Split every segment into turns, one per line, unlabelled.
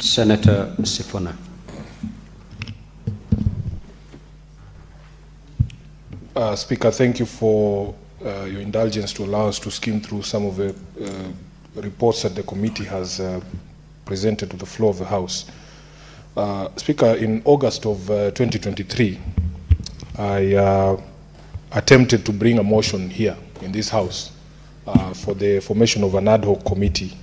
Senator Sifuna.
Speaker, thank you for your indulgence to allow us to skim through some of the reports that the committee has presented to the floor of the House. Speaker, in August of 2023, I attempted to bring a motion here in this House for the formation of an ad hoc committee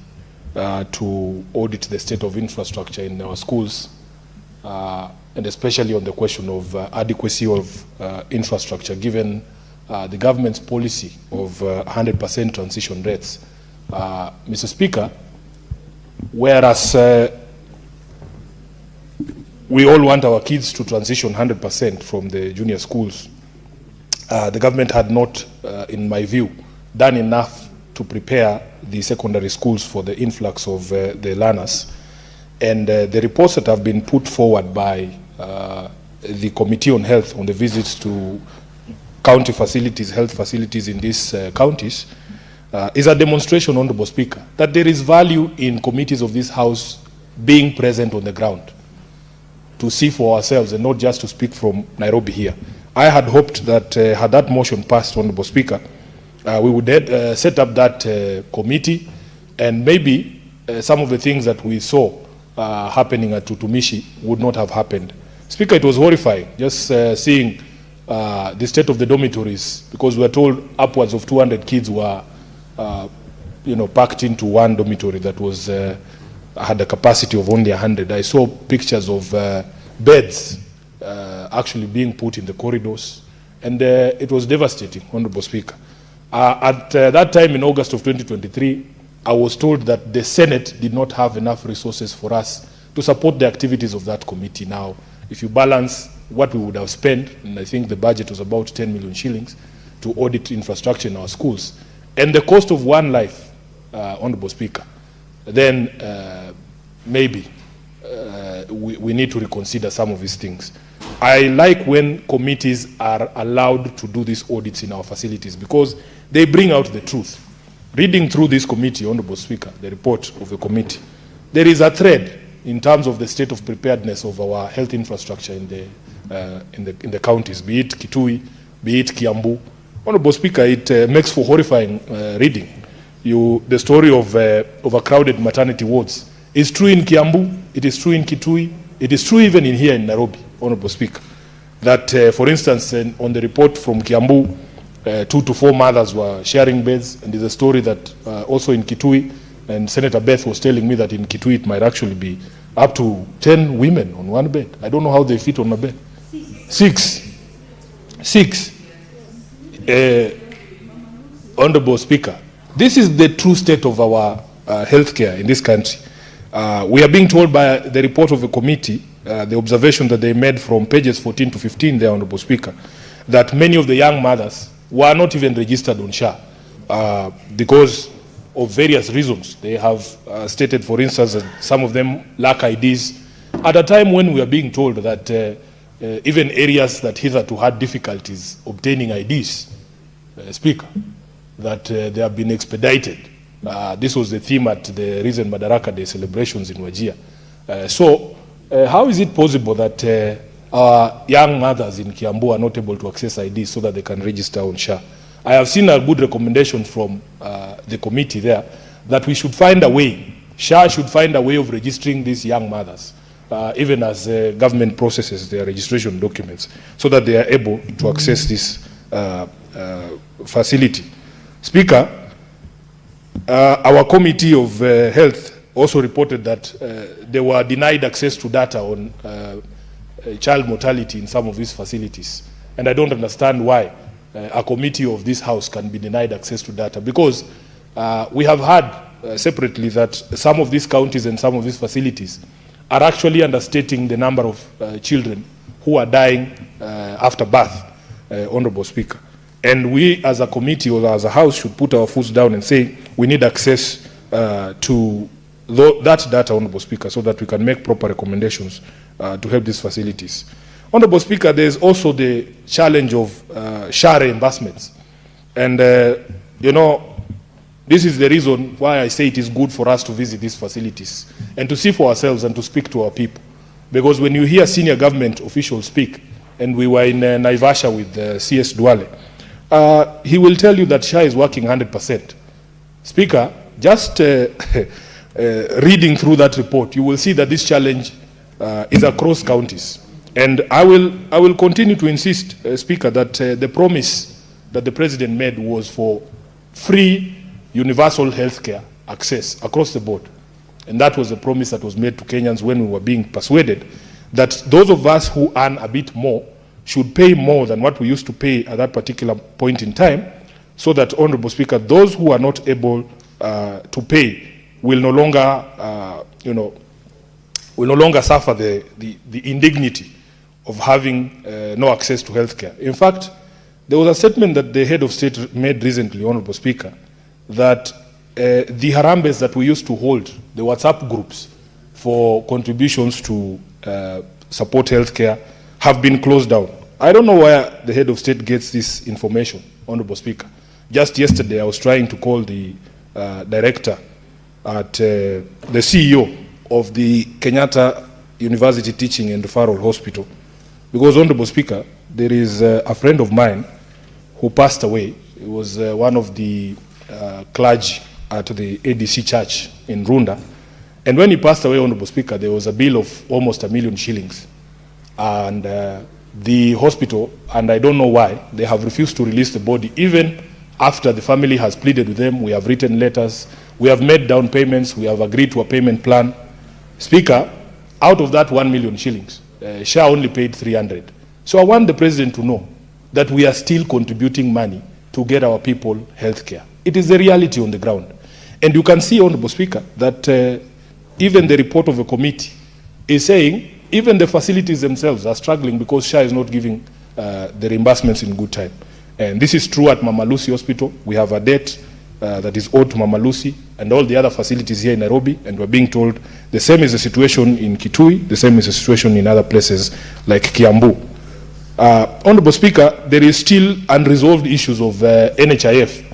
to audit the state of infrastructure in our schools, and especially on the question of adequacy of infrastructure, given the government's policy of 100% transition rates. Mr. Speaker, whereas we all want our kids to transition 100% from the junior schools, the government had not, in my view, done enough to prepare the secondary schools for the influx of the learners. And the reports that have been put forward by the Committee on Health on the visits to county facilities, health facilities in these counties, is a demonstration, Honorable Speaker, that there is value in committees of this House being present on the ground to see for ourselves and not just to speak from Nairobi here. I had hoped that had that motion passed, Honorable Speaker, we would set up that committee, and maybe some of the things that we saw happening at Utumishi would not have happened. Speaker, it was horrifying just seeing the state of the dormitories, because we were told upwards of 200 kids were packed into one dormitory that was had a capacity of only 100. I saw pictures of beds actually being put in the corridors, and it was devastating, Honorable Speaker. At that time in August of 2023, I was told that the Senate did not have enough resources for us to support the activities of that committee. Now, if you balance what we would have spent, and I think the budget was about 10 million shillings to audit infrastructure in our schools, and the cost of one life, Honorable Speaker, then maybe we need to reconsider some of these things. I like when committees are allowed to do these audits in our facilities, because they bring out the truth. Reading through this committee, Honorable Speaker, the report of the committee, there is a thread in terms of the state of preparedness of our health infrastructure in the counties, be it Kitui, be it Kiambu. Honorable Speaker, it makes for horrifying reading. The story of overcrowded maternity wards is true in Kiambu, it is true in Kitui, it is true even in here in Nairobi, Honorable Speaker. That, for instance, on the report from Kiambu, 2 to 4 mothers were sharing beds, and there's a story that also in Kitui, and Senator Beth was telling me that in Kitui it might actually be up to 10 women on one bed. I don't know how they fit on a bed. Six. Honorable Speaker, this is the true state of our healthcare in this country. We are being told by the report of the committee, the observation that they made from pages 14 to 15 there, Honorable Speaker, that many of the young mothers were not even registered on SHA because of various reasons. They have stated, for instance, that some of them lack IDs, at a time when we are being told that even areas that hitherto had difficulties obtaining IDs, Speaker, that they have been expedited. This was the theme at the recent Madaraka Day celebrations in Wajir. So how is it possible that our young mothers in Kiambu are not able to access IDs so that they can register on SHA? I have seen a good recommendation from the committee there that we should find a way, SHA should find a way of registering these young mothers, even as government processes their registration documents, so that they are able to access this facility. Speaker, our Committee of Health also reported that they were denied access to data on child mortality in some of these facilities. And I don't understand why a committee of this House can be denied access to data, because we have heard separately that some of these counties and some of these facilities are actually understating the number of children who are dying after birth, Honorable Speaker. And we as a committee or as a House should put our foot down and say we need access to that data, Honorable Speaker, so that we can make proper recommendations to help these facilities. Honorable Speaker, there is also the challenge of SHA reimbursements. And, This is the reason why I say it is good for us to visit these facilities and to see for ourselves and to speak to our people. Because when you hear senior government officials speak, and we were in Naivasha with CS Duale, he will tell you that SHA is working 100%. Speaker, just reading through that report, you will see that this challenge is across counties. And I will continue to insist, Speaker, that the promise that the President made was for free universal health care access across the board. And that was the promise that was made to Kenyans when we were being persuaded that those of us who earn a bit more should pay more than what we used to pay at that particular point in time, so that, Honorable Speaker, those who are not able to pay will no longer, will no longer suffer the indignity of having no access to health care. In fact, there was a statement that the head of state made recently, Honorable Speaker, that the Harambes that we used to hold, the WhatsApp groups for contributions to support healthcare, have been closed down. I don't know where the head of state gets this information, Honorable Speaker. Just yesterday, I was trying to call the director at the CEO of the Kenyatta University Teaching and Referral Hospital, because, Honorable Speaker, there is a friend of mine who passed away. He was one of the clergy at the ADC church in Runda. And when he passed away, Honorable Speaker, there was a bill of almost 1 million shillings. And the hospital, and I don't know why, they have refused to release the body, even after the family has pleaded with them. We have written letters, we have made down payments, we have agreed to a payment plan. Speaker, out of that 1 million shillings, SHA only paid 300. So I want the President to know that we are still contributing money to get our people health care. It is the reality on the ground. And you can see, Honorable Speaker, that even the report of the committee is saying even the facilities themselves are struggling because SHA is not giving the reimbursements in good time. And this is true at Mama Lucy Hospital. We have a debt that is owed to Mama Lucy and all the other facilities here in Nairobi, and we're being told the same is the situation in Kitui, the same is the situation in other places like Kiambu. Honorable Speaker, there is still unresolved issues of NHIF,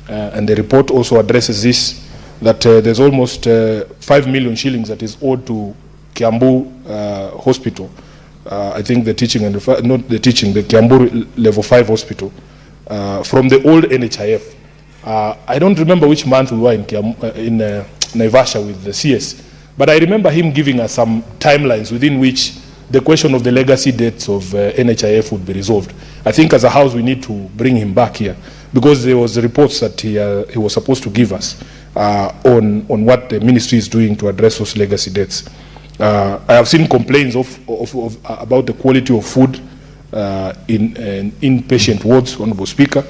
and the report also addresses this, that there's almost 5 million shillings that is owed to Kiambu Hospital. I think the teaching and not the teaching, the Kiambu level 5 hospital from the old NHIF. I don't remember which month we were in Naivasha with the CS, but I remember him giving us some timelines within which the question of the legacy debts of NHIF would be resolved. I think as a house we need to bring him back here, because there was reports that he was supposed to give us on what the ministry is doing to address those legacy debts. I have seen complaints about the quality of food in inpatient wards, Honorable Speaker.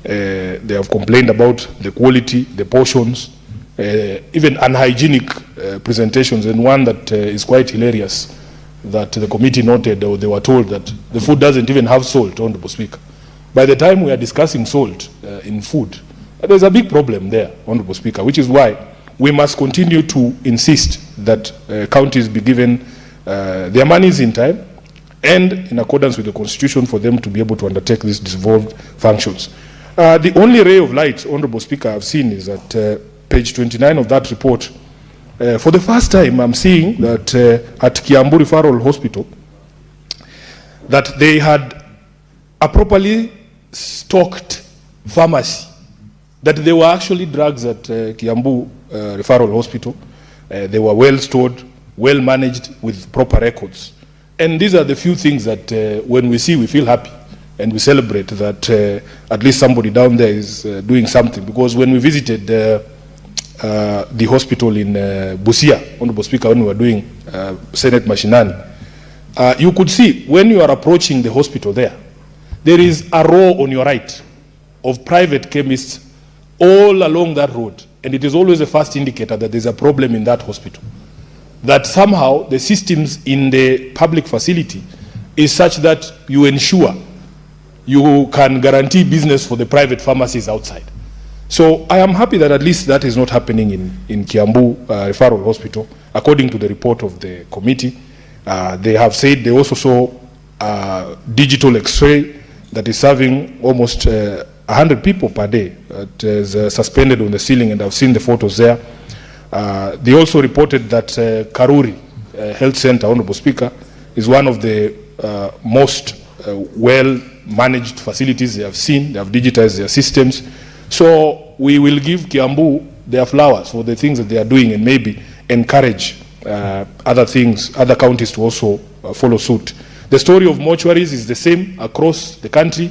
They have complained about the quality, the portions, even unhygienic presentations, and one that is quite hilarious that the committee noted, or they were told that the food doesn't even have salt, Honorable Speaker. By the time we are discussing salt in food, there's a big problem there, Honorable Speaker, which is why we must continue to insist that counties be given their monies in time and in accordance with the Constitution for them to be able to undertake these devolved functions. The only ray of light, Honorable Speaker, I've seen is at page 29 of that report. For the first time, I'm seeing that at Kiambu Referral Hospital, that they had a properly stocked pharmacy, that there were actually drugs at Kiambu Referral Hospital. They were well stored, well managed, with proper records. And these are the few things that when we see, we feel happy and we celebrate that at least somebody down there is doing something. Because when we visited the hospital in Busia, Honorable Speaker, when we were doing Senate Mashinani, you could see when you are approaching the hospital there is a row on your right of private chemists all along that road. And it is always a first indicator that there's a problem in that hospital. That somehow the systems in the public facility is such that you ensure you can guarantee business for the private pharmacies outside. So I am happy that at least that is not happening in Kiambu Referral Hospital. According to the report of the committee, they have said they also saw digital X-ray that is serving almost 100 people per day. It is suspended on the ceiling, and I've seen the photos there. They also reported that Karuri Health Center, Honorable Speaker, is one of the most well-managed facilities they have seen. They have digitized their systems. So we will give Kiambu their flowers for the things that they are doing, and maybe encourage other things, other counties to also follow suit. The story of mortuaries is the same across the country.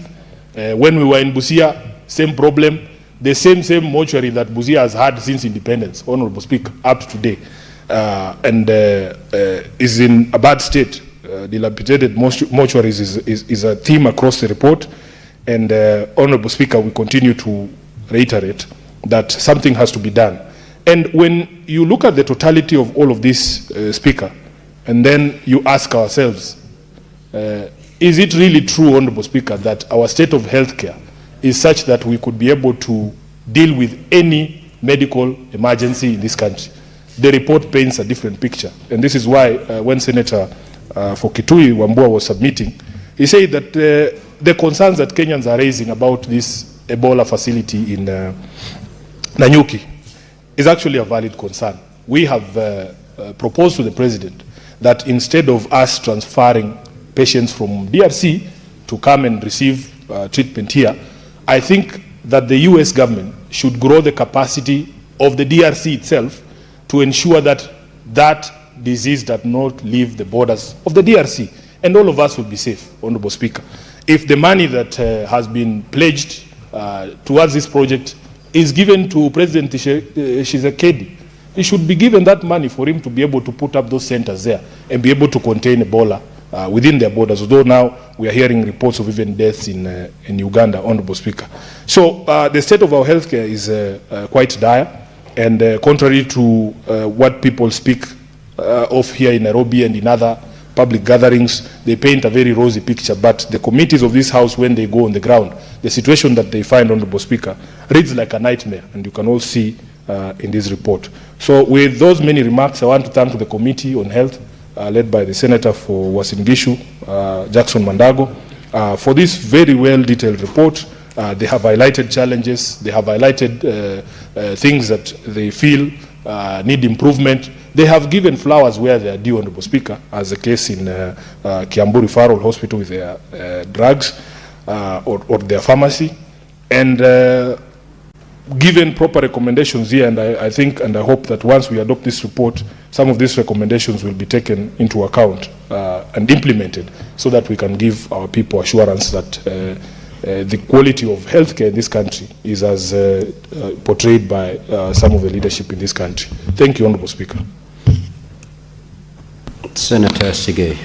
When we were in Busia, same problem. The same mortuary that Busia has had since independence, Honorable Speaker, up to today, and is in a bad state. Dilapidated mortuaries is a theme across the report, and Honorable Speaker, we continue to reiterate that something has to be done. And when you look at the totality of all of this, Speaker, and then you ask ourselves, is it really true, Honorable Speaker, that our state of healthcare is such that we could be able to deal with any medical emergency in this country? The report paints a different picture. And this is why when Senator for Kitui Wambua was submitting, he said that the concerns that Kenyans are raising about this Ebola facility in Nanyuki is actually a valid concern. We have proposed to the President that instead of us transferring patients from DRC to come and receive treatment here, I think that the US government should grow the capacity of the DRC itself to ensure that that disease does not leave the borders of the DRC, and all of us will be safe, Honorable Speaker. If the money that has been pledged towards this project is given to President Tshisekedi, he should be given that money for him to be able to put up those centers there and be able to contain Ebola within their borders, although now we are hearing reports of even deaths in Uganda, Honorable Speaker. So the state of our healthcare is quite dire, and contrary to what people speak of here in Nairobi and in other public gatherings, they paint a very rosy picture. But the committees of this House, when they go on the ground, the situation that they find, Honorable Speaker, reads like a nightmare, and you can all see in this report. So with those many remarks, I want to thank the Committee on Health, led by the Senator for Uasin Gishu, Jackson Mandago, for this very well detailed report. They have highlighted challenges, they have highlighted things that they feel need improvement. They have given flowers where they are due, Honorable Speaker, as the case in Kiambu Referral Hospital with their drugs or their pharmacy, and given proper recommendations here. And I think and I hope that once we adopt this report, some of these recommendations will be taken into account and implemented, so that we can give our people assurance that the quality of healthcare in this country is as portrayed by some of the leadership in this country. Thank you, Honorable Speaker.
Senator Sige.